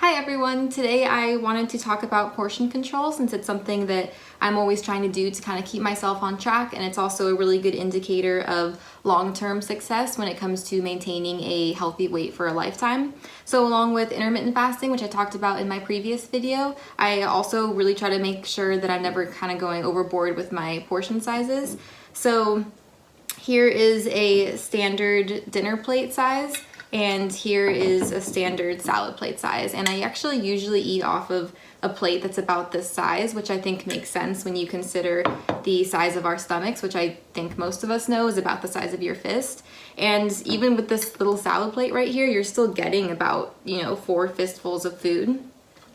Hi everyone! Today I wanted to talk about portion control since it's something that I'm always trying to do to kind of keep myself on track, and it's also a really good indicator of long-term success when it comes to maintaining a healthy weight for a lifetime. So along with intermittent fasting, which I talked about in my previous video, I also really try to make sure that I'm never kind of going overboard with my portion sizes. So here is a standard dinner plate size, and here is a standard salad plate size. And I actually usually eat off of a plate that's about this size, which I think makes sense when you consider the size of our stomachs, which I think most of us know is about the size of your fist. And even with this little salad plate right here, you're still getting about, 4 fistfuls of food.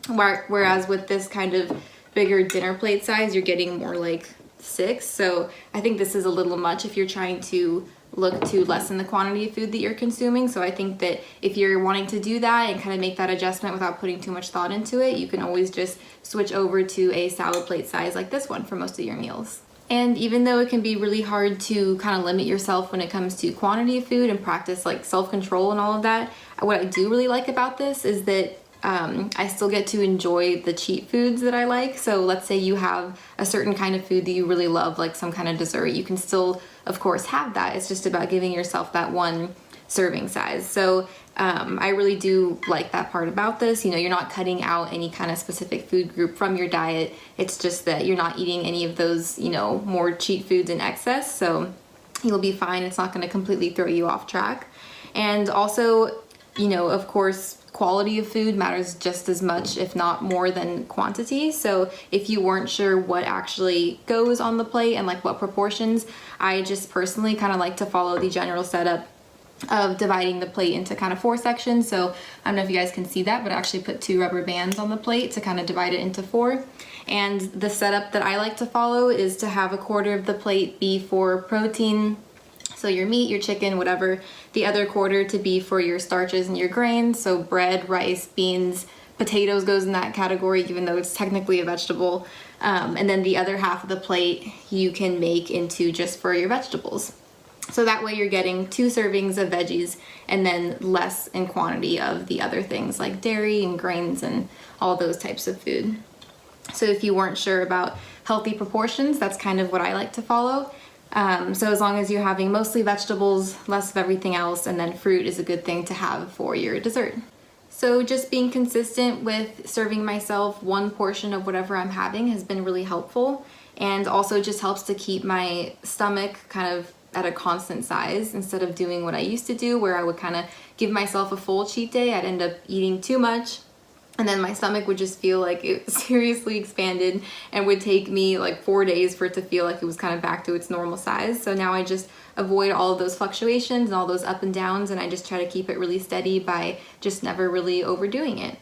Whereas with this kind of bigger dinner plate size, you're getting more like 6. So I think this is a little much if you're trying to look to lessen the quantity of food that you're consuming. So I think that if you're wanting to do that and kind of make that adjustment without putting too much thought into it, you can always just switch over to a salad plate size like this one for most of your meals. And even though it can be really hard to kind of limit yourself when it comes to quantity of food and practice like self-control and all of that, what I do really like about this is that I still get to enjoy the cheat foods that I like. So let's say you have a certain kind of food that you really love, like some kind of dessert. You can still, of course, have that. It's just about giving yourself that one serving size. So I really do like that part about this. You're not cutting out any kind of specific food group from your diet. It's just that you're not eating any of those, more cheat foods in excess. So you'll be fine. It's not going to completely throw you off track. And also, of course, quality of food matters just as much, if not more, than quantity. So if you weren't sure what actually goes on the plate and like what proportions, I just personally kind of like to follow the general setup of dividing the plate into kind of 4 sections. So I don't know if you guys can see that, but I actually put 2 rubber bands on the plate to kind of divide it into 4. And the setup that I like to follow is to have a quarter of the plate be for protein, so your meat, your chicken, whatever. The other quarter to be for your starches and your grains, so bread, rice, beans, potatoes goes in that category, even though it's technically a vegetable. And then the other half of the plate you can make into just for your vegetables. So that way you're getting 2 servings of veggies and then less in quantity of the other things like dairy and grains and all those types of food. So if you weren't sure about healthy proportions, that's kind of what I like to follow. So as long as you're having mostly vegetables, less of everything else, and then fruit is a good thing to have for your dessert. So just being consistent with serving myself 1 portion of whatever I'm having has been really helpful, and also just helps to keep my stomach kind of at a constant size instead of doing what I used to do where I would kind of give myself a full cheat day. I'd end up eating too much, and then my stomach would just feel like it seriously expanded and would take me like 4 days for it to feel like it was kind of back to its normal size. So now I just avoid all of those fluctuations and all those up and downs, and I just try to keep it really steady by just never really overdoing it.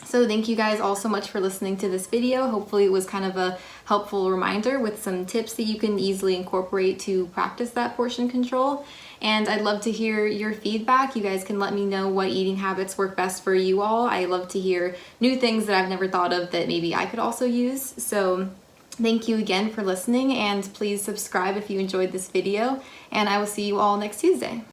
So thank you guys all so much for listening to this video. Hopefully it was kind of a helpful reminder with some tips that you can easily incorporate to practice that portion control. And I'd love to hear your feedback. You guys can let me know what eating habits work best for you all. I love to hear new things that I've never thought of that maybe I could also use. So thank you again for listening, and please subscribe if you enjoyed this video, and I will see you all next Tuesday.